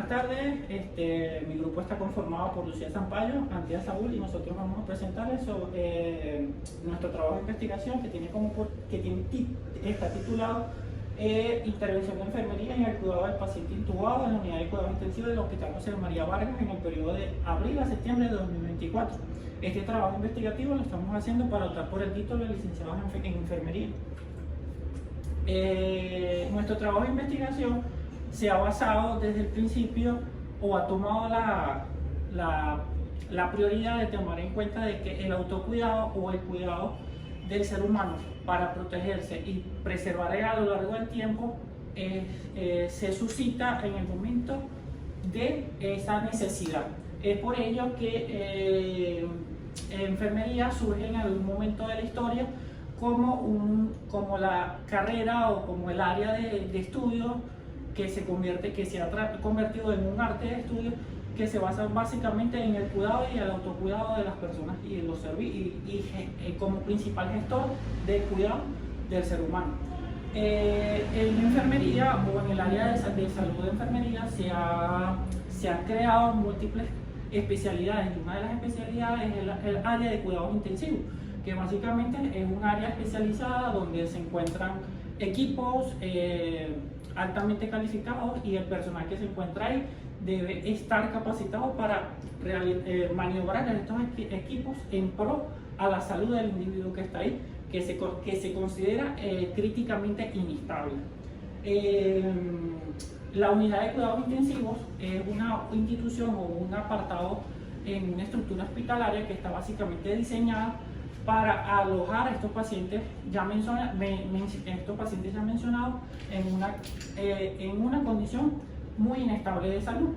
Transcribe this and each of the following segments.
Buenas tardes, mi grupo está conformado por Lucía Zampayo, Antía Saúl y nosotros vamos a presentarles sobre nuestro trabajo de investigación está titulado Intervención de enfermería en el cuidado del paciente intubado en la unidad de cuidado intensivo del Hospital José María Vargas en el periodo de abril a septiembre de 2024. Este trabajo investigativo lo estamos haciendo para optar por el título de licenciado en enfermería. Nuestro trabajo de investigación se ha basado desde el principio o ha tomado la prioridad de tomar en cuenta de que el autocuidado o el cuidado del ser humano para protegerse y preservar a lo largo del tiempo se suscita en el momento de esa necesidad. Es por ello que enfermería surge en algún momento de la historia como la carrera o como el área de estudio que se ha convertido en un arte de estudio que se basa básicamente en el cuidado y el autocuidado de las personas y en los servicios y como principal gestor del cuidado del ser humano. En enfermería o en el área de salud de enfermería se han creado múltiples especialidades y una de las especialidades es el área de cuidados intensivos, que básicamente es un área especializada donde se encuentran equipos altamente calificados y el personal que se encuentra ahí debe estar capacitado para maniobrar en estos equipos en pro a la salud del individuo que está ahí, que se considera críticamente inestable. La unidad de cuidados intensivos es una institución o un apartado en una estructura hospitalaria que está básicamente diseñada para alojar a estos pacientes ya mencionados en una condición muy inestable de salud.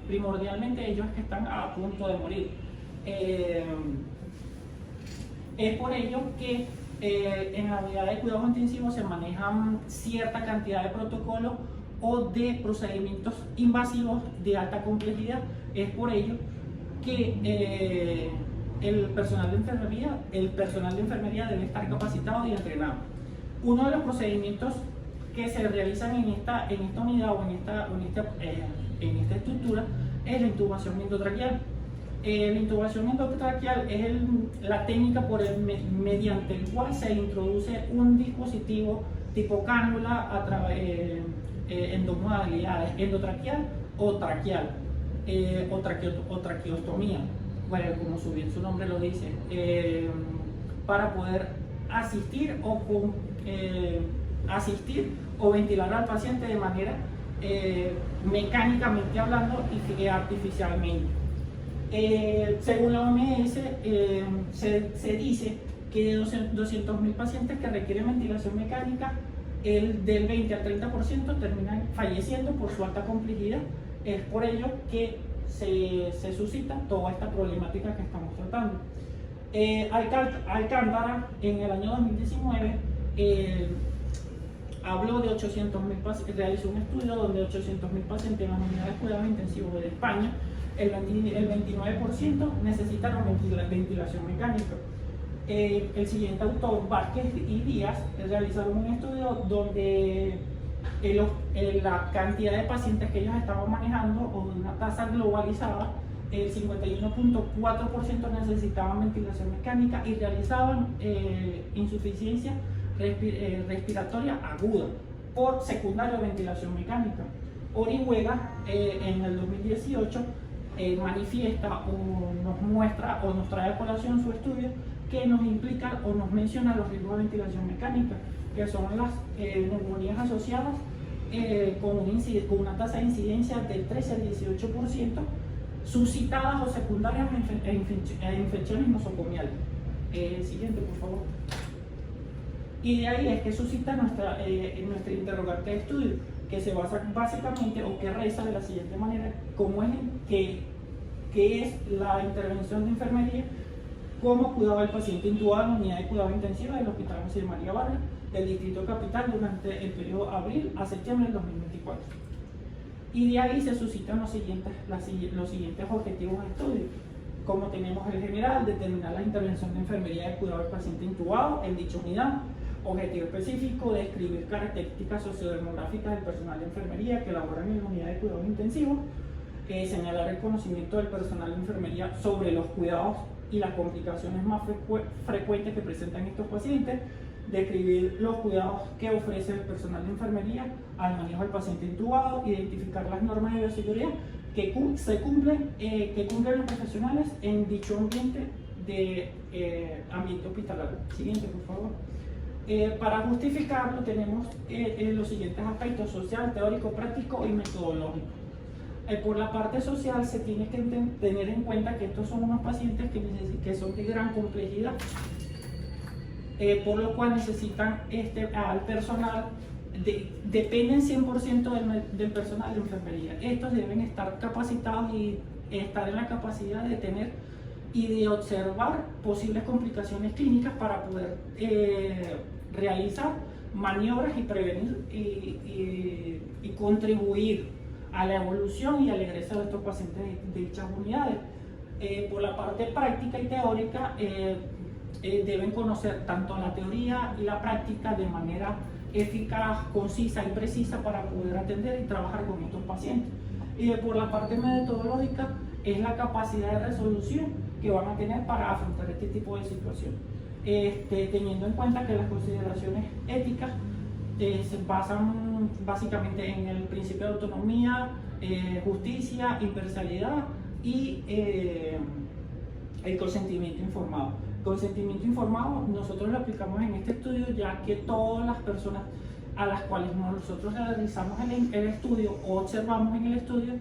Primordialmente ellos que están a punto de morir. Es por ello que en la unidad de cuidados intensivos se manejan cierta cantidad de protocolos o de procedimientos invasivos de alta complejidad. Es por ello que el personal de enfermería debe estar capacitado y entrenado. Uno de los procedimientos que se realizan en esta unidad o en esta estructura es la intubación endotraqueal. La intubación endotraqueal es la técnica mediante el cual se introduce un dispositivo tipo cánula en dos modalidades, endotraqueal o traqueal, o traqueostomía. Bueno, como su nombre lo dice, para poder asistir o ventilar al paciente de manera mecánicamente hablando y artificialmente. Según la OMS, se dice que de 200.000 pacientes que requieren ventilación mecánica, del 20 al 30% terminan falleciendo por su alta complejidad. Es por ello que se suscita toda esta problemática que estamos tratando. Alcántara en el año 2019 habló de 800.000 pacientes, realizó un estudio donde 800.000 pacientes en las unidades de cuidados intensivos de España, el 29% necesitaron ventilación mecánica. El siguiente autor, Vázquez y Díaz, realizaron un estudio donde la cantidad de pacientes que ellos estaban manejando o de una tasa globalizada, el 51.4% necesitaban ventilación mecánica y realizaban insuficiencia respiratoria aguda por secundaria de ventilación mecánica. Orihuela en el 2018 manifiesta o nos muestra o nos trae a colación su estudio que nos implica o nos menciona los riesgos de ventilación mecánica, que son las neumonías asociadas con una tasa de incidencia del 13 al 18%, suscitadas o secundarias a infecciones nosocomiales. Siguiente, por favor. Y de ahí es que suscita nuestra interrogante de estudio, que se basa básicamente o que reza de la siguiente manera: ¿cómo es qué es la intervención de enfermería como cuidado del paciente intubado en la unidad de cuidado intensivo del Hospital José María Vargas del Distrito Capital durante el periodo abril a septiembre del 2024? Y de ahí se suscitan los siguientes objetivos de estudio. Como tenemos el general, determinar la intervención de enfermería de cuidado del paciente intubado en dicha unidad, Objetivo específico: describir características sociodemográficas del personal de enfermería que labora en la unidad de cuidados intensivos, señalar el conocimiento del personal de enfermería sobre los cuidados y las complicaciones más frecuentes que presentan estos pacientes, describir los cuidados que ofrece el personal de enfermería al manejo del paciente intubado, identificar las normas de bioseguridad que cumplen los profesionales en dicho ambiente ambiente hospitalario. Siguiente, por favor. Para justificarlo tenemos los siguientes aspectos: social, teórico, práctico y metodológico. Por la parte social se tiene que tener en cuenta que estos son unos pacientes que son de gran complejidad, por lo cual necesitan al personal, dependen 100% del personal de enfermería. Estos deben estar capacitados y estar en la capacidad de tener y de observar posibles complicaciones clínicas para poder realizar maniobras y prevenir y contribuir a la evolución y al egreso de estos pacientes de dichas unidades. Por la parte práctica y teórica, deben conocer tanto la teoría y la práctica de manera eficaz, concisa y precisa para poder atender y trabajar con estos pacientes. Y por la parte metodológica, es la capacidad de resolución que van a tener para afrontar este tipo de situación, teniendo en cuenta que las consideraciones éticas se basan básicamente en el principio de autonomía, justicia, imparcialidad y el consentimiento informado. Consentimiento informado nosotros lo aplicamos en este estudio, ya que todas las personas a las cuales nosotros realizamos el estudio o observamos en el estudio,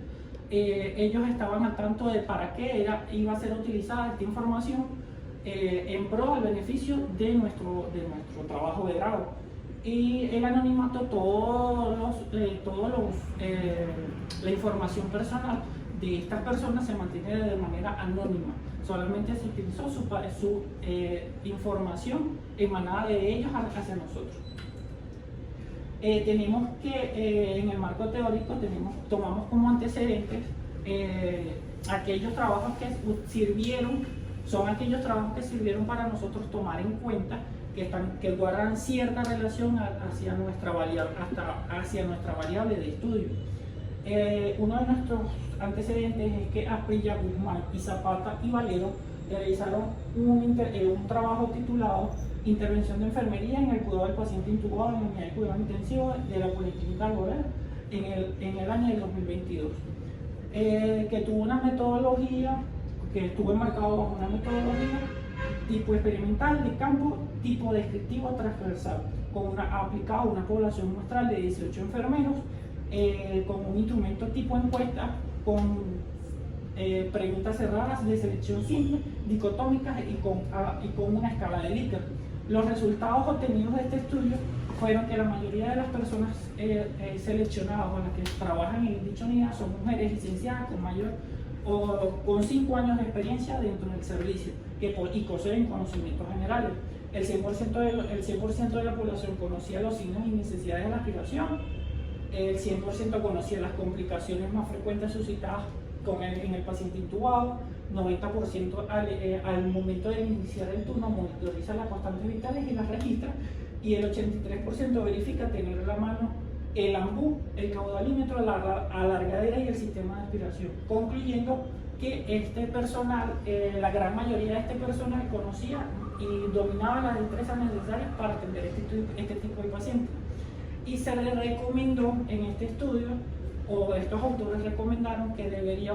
ellos estaban al tanto de para qué iba a ser utilizada esta información en pro del beneficio de nuestro trabajo de grado. Y el anonimato, la información personal de estas personas se mantiene de manera anónima. Solamente se utilizó su información emanada de ellos hacia nosotros. Tenemos que en el marco teórico tomamos como antecedentes aquellos trabajos que sirvieron para nosotros tomar en cuenta que guardan cierta relación hacia nuestra variable de estudio. Uno de nuestros antecedentes es que Asprilla, Guzmán y Zapata y Valero realizaron un trabajo titulado Intervención de enfermería en el cuidado del paciente intubado en la unidad de cuidados intensivos de la Policlínica Alborada en el año del 2022, que tuvo una metodología, que estuvo enmarcado bajo una metodología tipo experimental de campo, tipo descriptivo transversal, aplicado a una población muestral de 18 enfermeros, con un instrumento tipo encuesta, con preguntas cerradas de selección simple, dicotómicas y con una escala de Likert. Los resultados obtenidos de este estudio fueron que la mayoría de las personas seleccionadas o las que trabajan en dicha unidad son mujeres licenciadas con 5 años de experiencia dentro del servicio y poseen conocimientos generales. El 100% de la población conocía los signos y necesidades de la aspiración. El 100% conocía las complicaciones más frecuentes suscitadas en el paciente intubado. 90% al momento de iniciar el turno monitoriza las constantes vitales y las registra, y el 83% verifica tener a la mano el AMBU, el caudalímetro, la alargadera y el sistema de aspiración, concluyendo que este personal, la gran mayoría de este personal conocía y dominaba las destrezas necesarias para atender este tipo de pacientes. Y se le recomendó en este estudio, o estos autores recomendaron que debería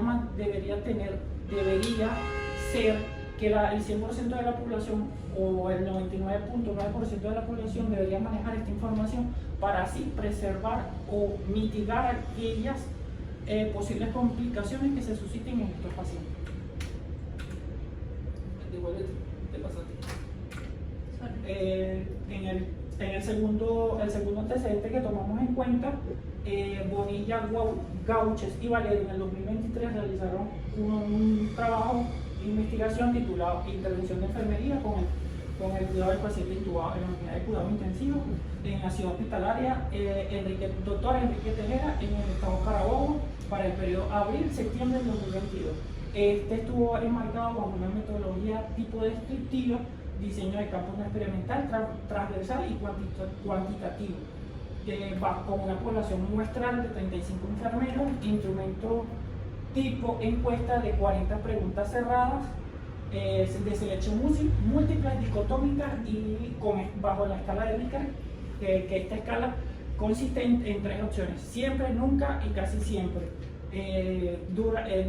ser que el 100% de la población o el 99.9% de la población debería manejar esta información para así preservar o mitigar aquellas posibles complicaciones que se susciten en estos pacientes. En el segundo antecedente que tomamos en cuenta, Bonilla, Gauches y Valero en el 2023 realizaron un trabajo de investigación titulado Intervención de enfermería con el cuidado del paciente intubado en la unidad de cuidado intensivo en la ciudad hospitalaria Dr. Enrique Tejera en el estado Carabobo para el periodo abril-septiembre del 2022. Este estuvo enmarcado bajo una metodología tipo descriptiva diseño de campo experimental, transversal y cuantitativo, con una población muestral de 35 enfermeros, instrumento tipo encuesta de 40 preguntas cerradas, de selección múltiple, dicotómica y bajo la escala de Likert, que esta escala consiste en 3 opciones: siempre, nunca y casi siempre.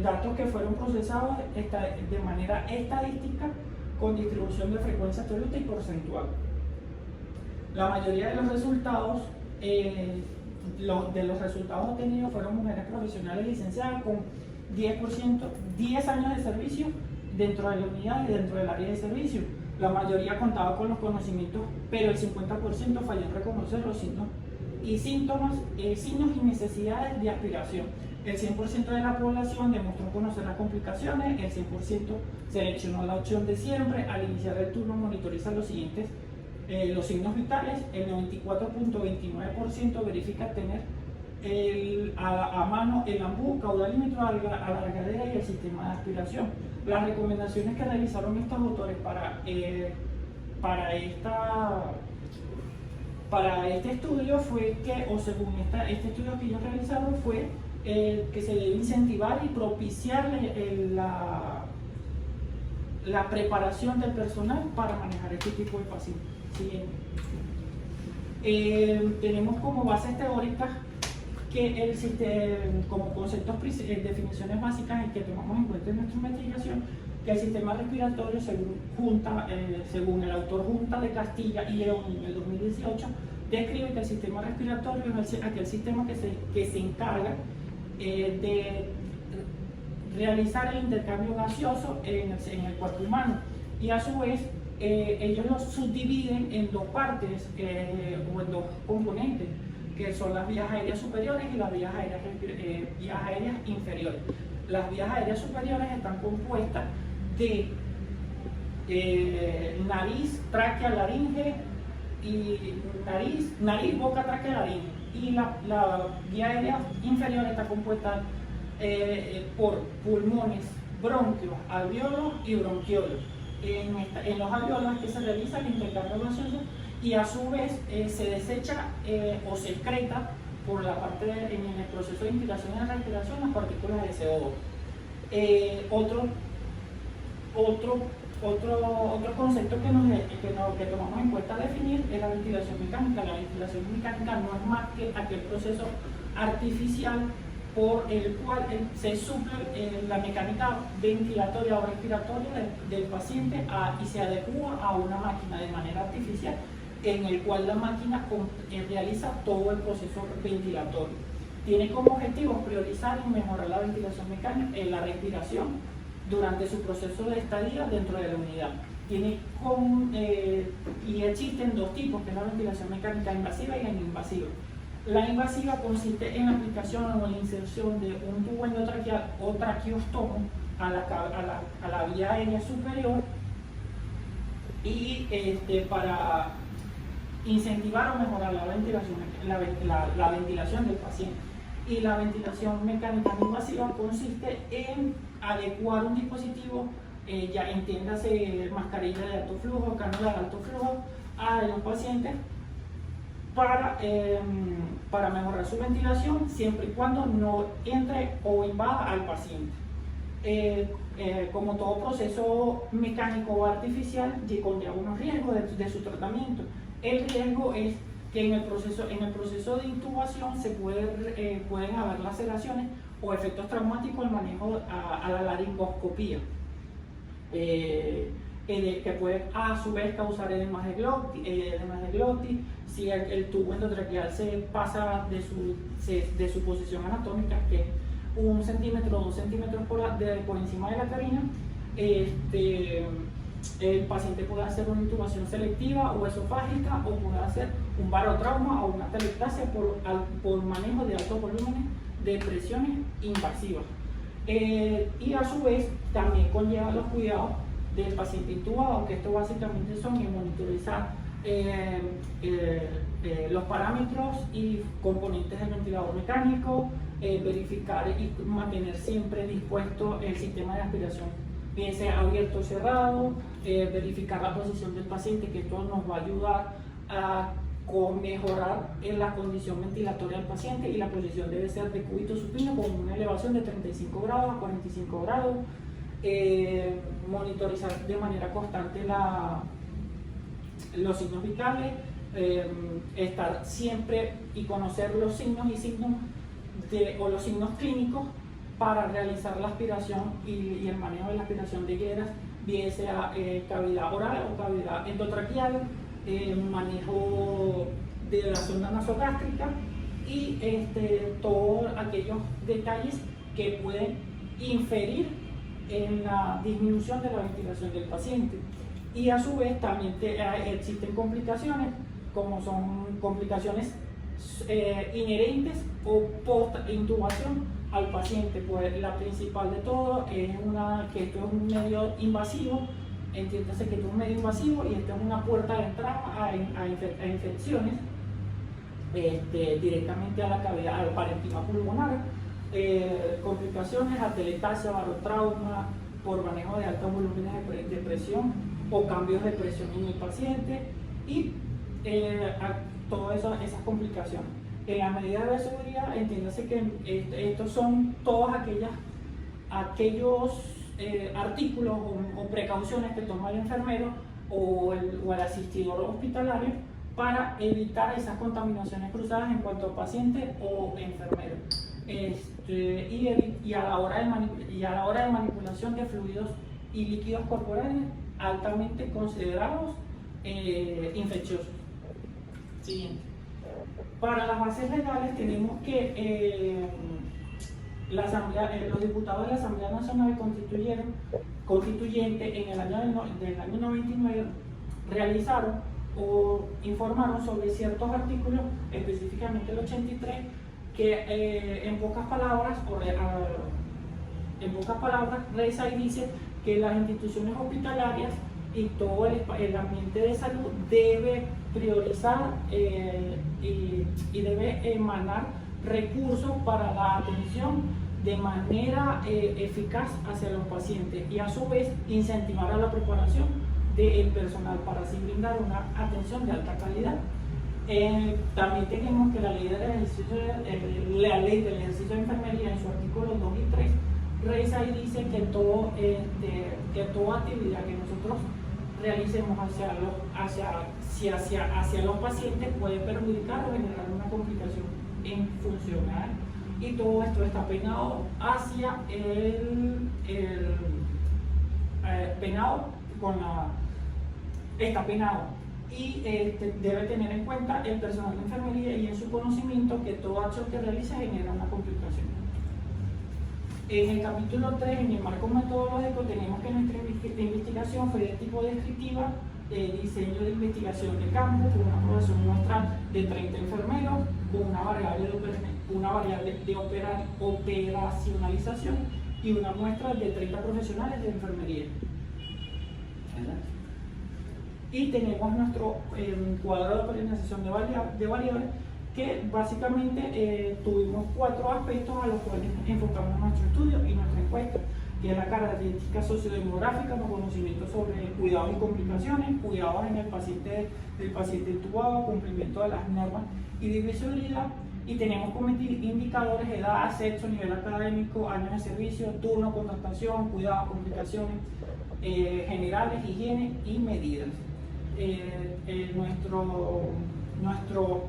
Datos que fueron procesados de manera estadística con distribución de frecuencia absoluta y porcentual. La mayoría de los resultados obtenidos fueron mujeres profesionales licenciadas con 10 años de servicio dentro de la unidad y dentro del área de servicio. La mayoría contaba con los conocimientos, pero el 50% falló en reconocer los signos y necesidades de aspiración. El 100% de la población demostró conocer las complicaciones, el 100% seleccionó la opción de siempre. Al iniciar el turno monitorizan los siguientes los signos vitales. El 94.29% verifica tener a mano el ambú, caudalímetro, alargadera y el sistema de aspiración. Las recomendaciones que realizaron estos autores para este estudio fue que, o según este estudio que ellos realizaron, fue que se debe incentivar y propiciar la preparación del personal para manejar este tipo de pacientes. Tenemos como bases teóricas que como conceptos, definiciones básicas en que tomamos en cuenta en nuestra investigación, que el sistema respiratorio, según el autor Junta de Castilla y León en el 2018, describe que el sistema respiratorio es aquel sistema que se encarga de realizar el intercambio gaseoso en el cuerpo humano, y a su vez ellos lo subdividen en 2 partes o en 2 componentes, que son las vías aéreas superiores y las vías aéreas inferiores. Las vías aéreas superiores están compuestas de nariz, tráquea, laringe, y nariz, boca, tráquea, laringe. Y la vía aérea inferior está compuesta por pulmones, bronquios, alvéolos y bronquiolos. En los alvéolos es que se realiza el intercambio gaseoso y a su vez se desecha o se excreta por la parte en el proceso de inspiración y de respiración las partículas de CO2. Otro concepto que tomamos en cuenta definir es la ventilación mecánica. La ventilación mecánica no es más que aquel proceso artificial por el cual se suple la mecánica ventilatoria o respiratoria del paciente y se adecua a una máquina de manera artificial, en el cual la máquina realiza todo el proceso ventilatorio. Tiene como objetivo priorizar y mejorar la ventilación mecánica en la respiración durante su proceso de estadía dentro de la unidad. Y existen 2 tipos, que es la ventilación mecánica invasiva y la no invasiva. La invasiva consiste en la aplicación o la inserción de un tubo endotraqueal o traqueostomo a la vía aérea superior y para incentivar o mejorar la ventilación del paciente. Y la ventilación mecánica no invasiva consiste en adecuar un dispositivo, ya entiéndase mascarilla de alto flujo, cánula de alto flujo, a los pacientes para mejorar su ventilación, siempre y cuando no entre o invada al paciente. Como todo proceso mecánico o artificial, conlleva unos riesgos de su tratamiento. El riesgo es que en el proceso de intubación pueden haber laceraciones o efectos traumáticos al manejo a la laringoscopía, que puede a su vez causar edemas de glotis, si el tubo endotraqueal se pasa de su posición anatómica, que es 1 centímetro o 2 centímetros por encima de la carina. El paciente puede hacer una intubación selectiva o esofágica, o puede hacer un barotrauma o una atelectasia por manejo de altos volúmenes de presiones invasivas. Y a su vez también conlleva los cuidados del paciente intubado, que esto básicamente son monitorizar los parámetros y componentes del ventilador mecánico, verificar y mantener siempre dispuesto el sistema de aspiración bien sea abierto o cerrado, verificar la posición del paciente, que esto nos va a ayudar a mejorar en la condición ventilatoria del paciente, y la posición debe ser de cúbito supino con una elevación de 35 grados a 45 grados. Monitorizar de manera constante los signos vitales, estar siempre y conocer los signos o los signos clínicos para realizar la aspiración y el manejo de la aspiración de higueras, bien sea cavidad oral o cavidad endotraqueal, manejo de la sonda nasogástrica y todos aquellos detalles que pueden inferir en la disminución de la ventilación del paciente. Y a su vez también existen complicaciones, como son complicaciones inherentes o post-intubación al paciente. Pues la principal de todo es que esto es un medio invasivo, entiéndase que esto es un medio invasivo y esto es una puerta de entrada a infecciones directamente a la cavidad, al parénquima pulmonar, complicaciones, atelectasia, barotrauma por manejo de altos volúmenes de presión o cambios de presión en el paciente y todas esas complicaciones. En la medida de seguridad, entiéndase que estos son todos aquellos artículos o precauciones que toma el enfermero o el asistidor hospitalario para evitar esas contaminaciones cruzadas en cuanto a paciente o enfermero. Y a la hora de manipulación de fluidos y líquidos corporales altamente considerados infecciosos. Siguiente. Para las bases legales tenemos que los diputados de la Asamblea Nacional Constituyente en el año 99 realizaron o informaron sobre ciertos artículos, específicamente el 83, que en pocas palabras reza y dice que las instituciones hospitalarias y todo el ambiente de salud debe priorizar y debe emanar recursos para la atención de manera eficaz hacia los pacientes y a su vez incentivar a la preparación del personal para así brindar una atención de alta calidad. También tenemos que la ley del ejercicio de enfermería en su artículo 2 y 3 reza y dice que toda actividad que nosotros realicemos hacia los pacientes puede perjudicar o generar una complicación funcional, y todo esto está penado hacia está penado y debe tener en cuenta el personal de enfermería y en su conocimiento que toda acción que realice genera una complicación. En el capítulo 3, en el marco metodológico, tenemos que nuestra investigación fue de tipo descriptiva, diseño de investigación de campo, con una población muestral de 30 enfermeros, con una variable de operacionalización y una muestra de 30 profesionales de enfermería. Y tenemos nuestro cuadro de organización de variables, que básicamente tuvimos 4 aspectos a los cuales enfocamos nuestro estudio y nuestra encuesta, que es la característica sociodemográfica, los conocimientos sobre cuidados y complicaciones, cuidados en el paciente intubado, cumplimiento de las normas y divisibilidad, y tenemos como indicadores edad, sexo, nivel académico, años de servicio, turno, contratación, cuidados, complicaciones generales, higiene y medidas. Nuestro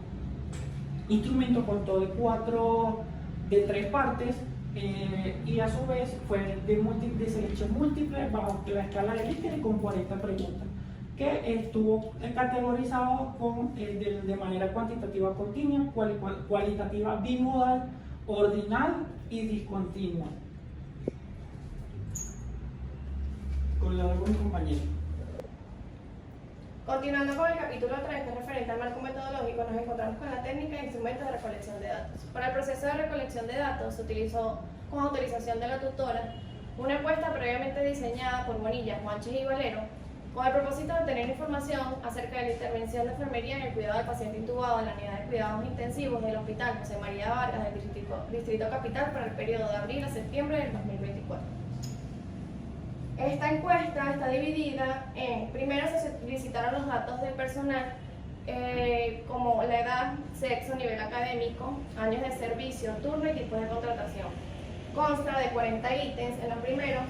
instrumento contó de 3 partes y a su vez fue de selección múltiple bajo la escala de Likert con 40 preguntas, que estuvo categorizado de manera cuantitativa continua, cualitativa bimodal, ordinal y discontinua. Con la de mi compañero. Continuando con el capítulo 3, que es referente al marco metodológico, nos encontramos con la técnica e instrumentos de recolección de datos. Para el proceso de recolección de datos se utilizó, con autorización de la tutora, una encuesta previamente diseñada por Bonilla, Juanchis y Valero, con el propósito de obtener información acerca de la intervención de enfermería en el cuidado del paciente intubado en la unidad de cuidados intensivos del Hospital José María Vargas del Distrito Capital para el periodo de abril a septiembre del 2024. Esta encuesta está dividida en, primero se solicitaron los datos del personal, como la edad, sexo, nivel académico, años de servicio, turno y tipos de contratación. Consta de 40 ítems en los primeros.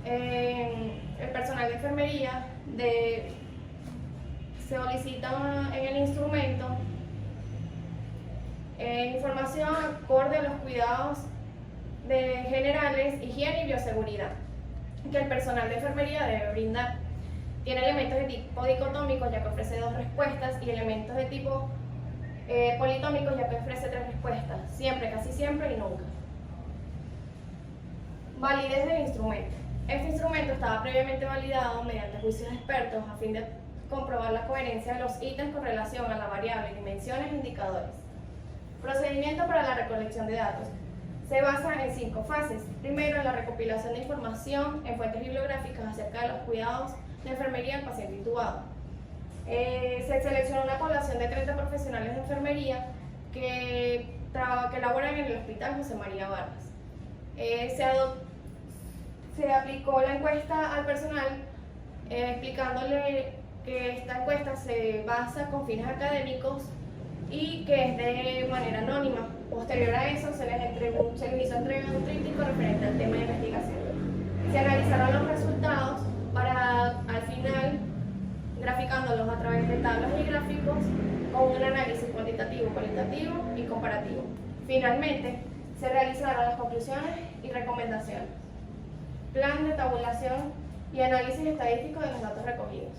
El personal de enfermería se solicita en el instrumento información acorde a los cuidados generales, higiene y bioseguridad que el personal de enfermería debe brindar. Tiene elementos de tipo dicotómico, ya que ofrece 2 respuestas, y elementos de tipo politómico, ya que ofrece 3 respuestas, siempre, casi siempre y nunca. Validez del instrumento. Este instrumento estaba previamente validado mediante juicios de expertos a fin de comprobar la coherencia de los ítems con relación a la variable, dimensiones e indicadores. Procedimiento para la recolección de datos. Se basa en 5 fases. Primero, en la recopilación de información en fuentes bibliográficas acerca de los cuidados de enfermería del paciente intubado. Se seleccionó una población de 30 profesionales de enfermería que laboran en el Hospital José María Vargas. Se aplicó la encuesta al personal, explicándole que esta encuesta se basa con fines académicos y que es de manera anónima. Posterior a eso, se les hizo entrega de un tríptico referente al tema de investigación. Se analizaron los resultados para, al final, graficándolos a través de tablas y gráficos con un análisis cuantitativo, cualitativo y comparativo. Finalmente, se realizaron las conclusiones y recomendaciones. Plan de tabulación y análisis estadístico de los datos recogidos.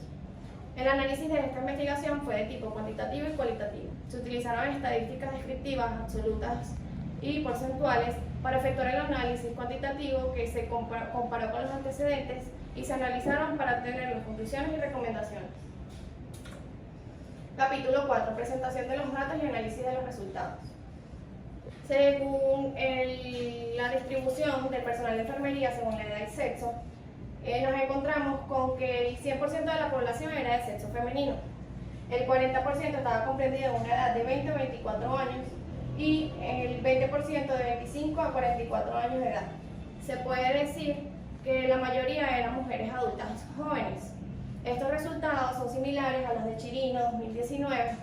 El análisis de esta investigación fue de tipo cuantitativo y cualitativo. Se utilizaron estadísticas descriptivas, absolutas y porcentuales para efectuar el análisis cuantitativo que se comparó con los antecedentes y se analizaron para obtener las conclusiones y recomendaciones. Capítulo 4. Presentación de los datos y análisis de los resultados. Según la distribución del personal de enfermería según la edad y sexo, nos encontramos con que el 100% de la población era de sexo femenino. El 40% estaba comprendido en una edad de 20 a 24 años y el 20% de 25 a 44 años de edad. Se puede decir que la mayoría eran mujeres adultas jóvenes. Estos resultados son similares a los de Chirino 2019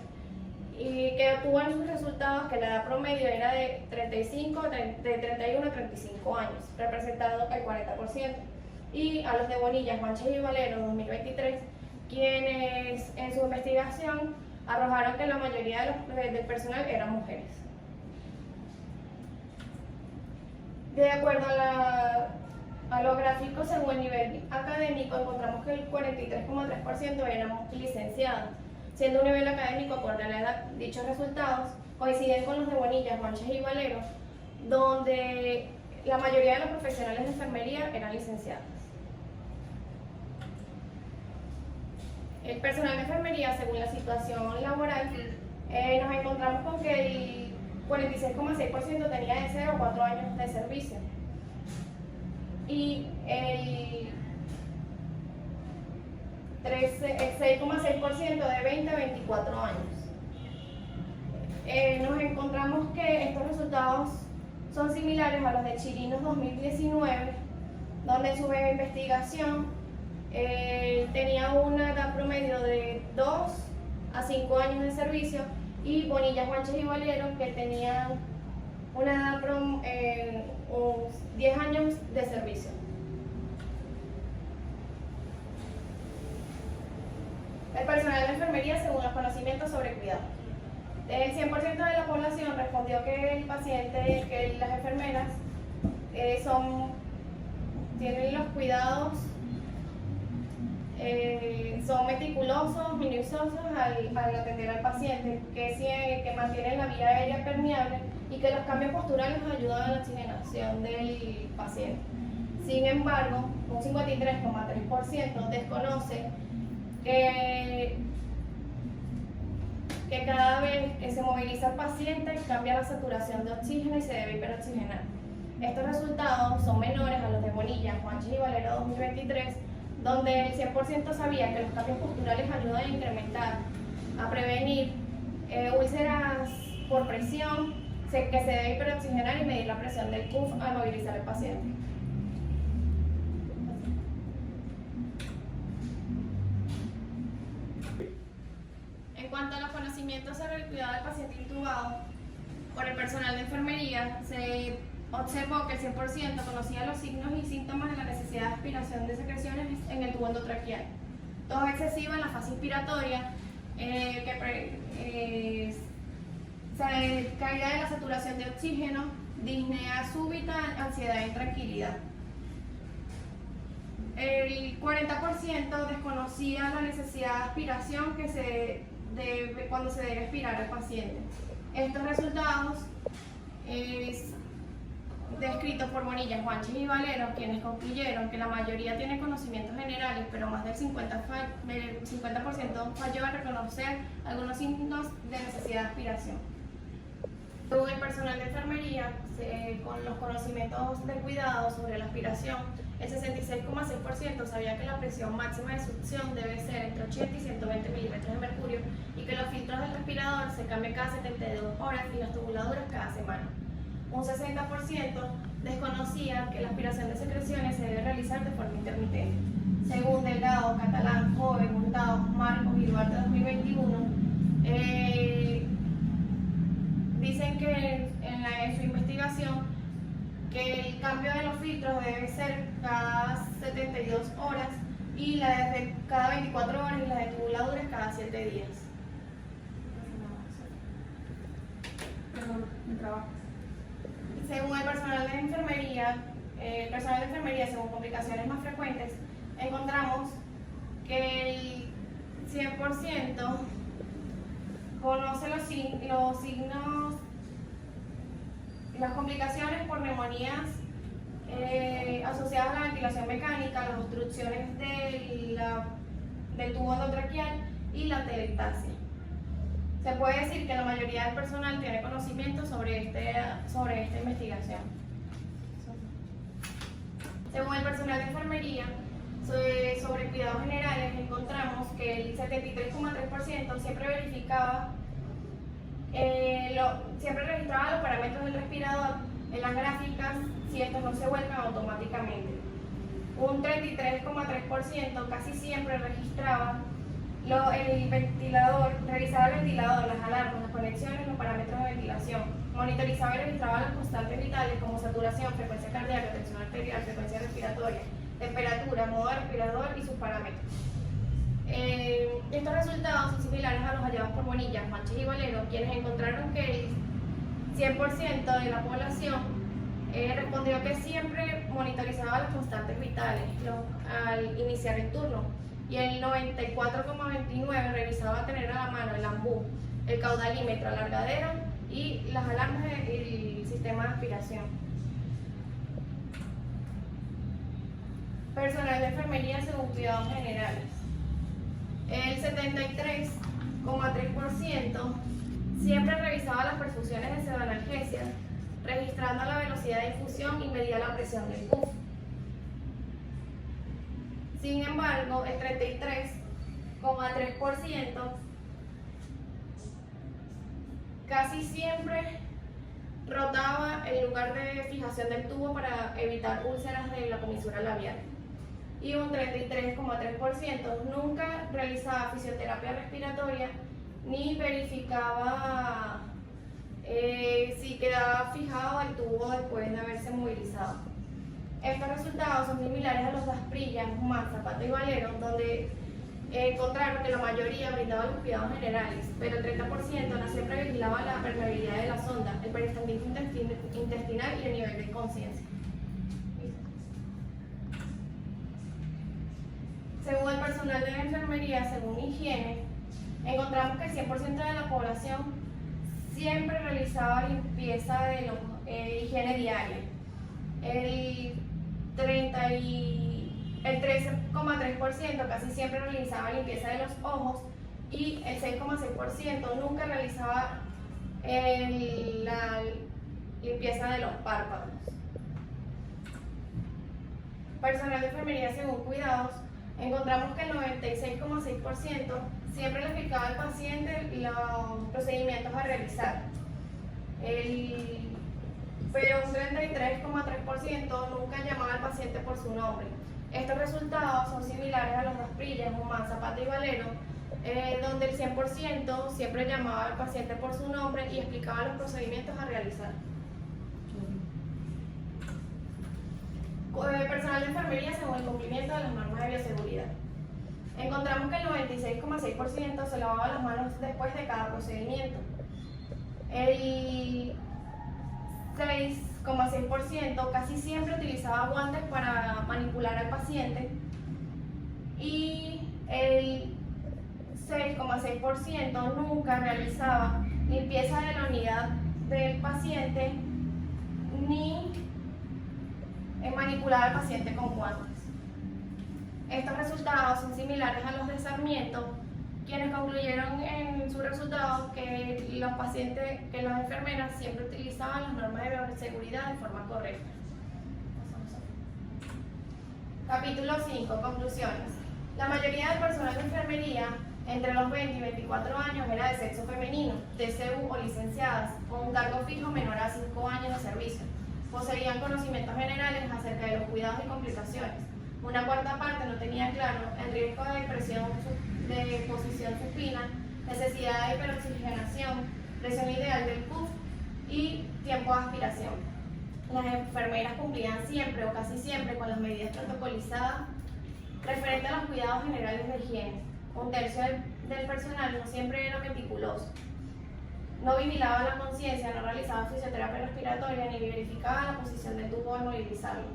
y que obtuvo en sus resultados que la edad promedio era de 31 a 35 años, representado el 40%. Y a los de Bonilla, Juanches y Valero 2023, quienes en su investigación arrojaron que la mayoría del personal eran mujeres. De acuerdo a los gráficos según el nivel académico, encontramos que el 43,3% eran licenciados, siendo un nivel académico acorde a la edad. Dichos resultados coinciden con los de Bonilla, Juanches y Valero, donde la mayoría de los profesionales de enfermería eran licenciados. El personal de enfermería, según la situación laboral, nos encontramos con que el 46,6% tenía de 0 a 4 años de servicio y el 6,6% de 20 a 24 años. Nos encontramos que estos resultados son similares a los de Chirinos 2019, donde en su investigación tenía una edad promedio de 2 a 5 años de servicio, y Bonilla, Juanches y Valero, que tenían una edad 10 años de servicio. El personal de enfermería según los conocimientos sobre cuidado. El 100% de la población respondió que las enfermeras tienen los cuidados, son meticulosos, minuciosos al atender al paciente, que mantienen la vía aérea permeable y que los cambios posturales ayudan a la oxigenación del paciente. Sin embargo, un 53,3% desconoce que cada vez que se moviliza el paciente cambia la saturación de oxígeno y se debe hiperoxigenar. Estos resultados son menores a los de Bonilla, Juanches y Valero 2023, donde el 100% sabía que los cambios posturales ayudan a incrementar, a prevenir úlceras por presión, que se debe hiperoxigenar y medir la presión del PUF al movilizar al paciente. cuanto a los conocimientos sobre el cuidado del paciente intubado, por el personal de enfermería se observó que el 100% conocía los signos y síntomas de la necesidad de aspiración de secreciones en el tubo endotraqueal. Tos excesiva en la fase inspiratoria, caída de la saturación de oxígeno, disnea súbita, ansiedad e intranquilidad. El 40% desconocía la necesidad de aspiración cuando se debe aspirar al paciente. Estos resultados descritos por Bonilla, Juanchi y Valero, quienes concluyeron que la mayoría tiene conocimientos generales, pero más del 50% falló en reconocer algunos signos de necesidad de aspiración. Según el personal de enfermería, con los conocimientos de cuidado sobre la aspiración, el 66,6% sabía que la presión máxima de succión debe ser entre 80 y 120 milímetros de mercurio y que los filtros del respirador se cambian cada 72 horas y las tubuladuras cada semana. Un 60% desconocía que la aspiración de secreciones se debe realizar de forma intermitente. Según Delgado, Catalán, Joven, Hurtado, Marcos y Duarte 2021, dicen que en su investigación que el cambio de los filtros debe ser cada 72 horas y la de cada 24 horas y la de tubuladuras cada 7 días. Según el personal de enfermería, según complicaciones más frecuentes, encontramos que el 100% conoce los signos, las complicaciones por neumonías asociadas a la ventilación mecánica, las obstrucciones del tubo endotraqueal y la telectasia. Se puede decir que la mayoría del personal tiene conocimiento sobre esta investigación. Según el personal de enfermería, sobre cuidados generales, encontramos que el 73,3% siempre registraba los parámetros del respirador en las gráficas si estos no se vuelcan automáticamente. Un 33,3% casi siempre registraba revisaba el ventilador, las alarmas, las conexiones, los parámetros de ventilación, monitorizaba y registraba las constantes vitales como saturación, frecuencia cardíaca, tensión arterial, frecuencia respiratoria, temperatura, modo respirador y sus parámetros. Estos resultados son similares a los hallados por Bonilla, Juanchi y Valero, quienes encontraron que el 100% de la población respondió que siempre monitorizaba las constantes vitales al iniciar el turno, y el 94,29% revisaba tener a la mano el AMBU, el caudalímetro, alargadero y las alarmas del sistema de aspiración. Personal de enfermería según cuidados generales. El 73,3% siempre revisaba las perfusiones de pseudoanalgesia, registrando la velocidad de infusión y medía la presión del PUF. Sin embargo, el 33,3% casi siempre rotaba el lugar de fijación del tubo para evitar úlceras de la comisura labial. Y un 33,3% nunca realizaba fisioterapia respiratoria ni verificaba si quedaba fijado el tubo después de haberse movilizado. Estos resultados son similares a los de Asprilla, Guzmán, Zapata y Valero, donde encontraron que la mayoría brindaba los cuidados generales, pero el 30% no siempre vigilaba la permeabilidad de la sonda, el peristaltismo intestinal y el nivel de conciencia. Según el personal de la enfermería, según higiene, encontramos que el 100% de la población siempre realizaba limpieza de higiene diaria. El 13,3% casi siempre realizaba limpieza de los ojos y el 6,6% nunca realizaba la limpieza de los párpados. Personal de enfermería según cuidados, encontramos que el 96,6% siempre le explicaba al paciente los procedimientos a realizar. Pero un 33,3% nunca llamaba al paciente por su nombre. Estos resultados son similares a los de Asprilla, Guzmán, Zapata y Valero, donde el 100% siempre llamaba al paciente por su nombre y explicaba los procedimientos a realizar. Personal de enfermería según el cumplimiento de las normas de bioseguridad. Encontramos que el 96,6% se lavaba las manos después de cada procedimiento. El 6,6% casi siempre utilizaba guantes para manipular al paciente y el 6,6% nunca realizaba limpieza de la unidad del paciente ni manipulaba al paciente con guantes. Estos resultados son similares a los de Sarmiento, quienes concluyeron en sus resultados que las enfermeras siempre utilizaban las normas de bioseguridad de forma correcta. Capítulo 5. Conclusiones. La mayoría del personal de enfermería entre los 20 y 24 años era de sexo femenino, TCU o licenciadas, con un cargo fijo menor a 5 años de servicio. Poseían conocimientos generales acerca de los cuidados y complicaciones. Una cuarta parte no tenía claro el riesgo de posición supina, necesidad de hiperoxigenación, presión ideal del PUF y tiempo de aspiración. Las enfermeras cumplían siempre o casi siempre con las medidas protocolizadas referente a los cuidados generales de higiene. Un tercio del personal no siempre era meticuloso. No vigilaba la conciencia, no realizaba fisioterapia respiratoria ni verificaba la posición del tubo al movilizarlo.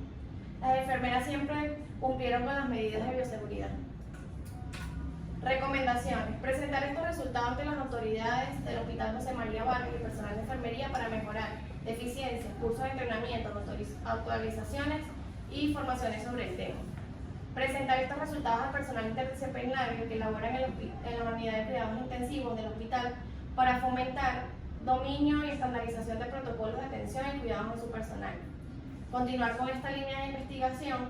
Las enfermeras siempre cumplieron con las medidas de bioseguridad. Recomendaciones. Presentar estos resultados ante las autoridades del Hospital José María Vargas y personal de enfermería para mejorar deficiencias, cursos de entrenamiento, actualizaciones y formaciones sobre el tema. Presentar estos resultados al personal interdisciplinario que labora en la unidad de cuidados intensivos del hospital para fomentar dominio y estandarización de protocolos de atención y cuidados en su personal. Continuar con esta línea de investigación,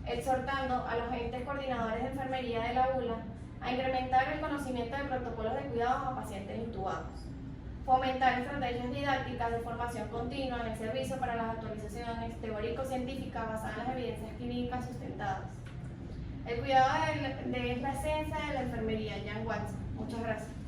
exhortando a los entes coordinadores de enfermería de la ULA a incrementar el conocimiento de protocolos de cuidados a pacientes intubados. Fomentar estrategias didácticas de formación continua en el servicio para las actualizaciones teórico-científicas basadas en las evidencias clínicas sustentadas. El cuidado es la esencia de la enfermería. Jan Watson. Muchas gracias.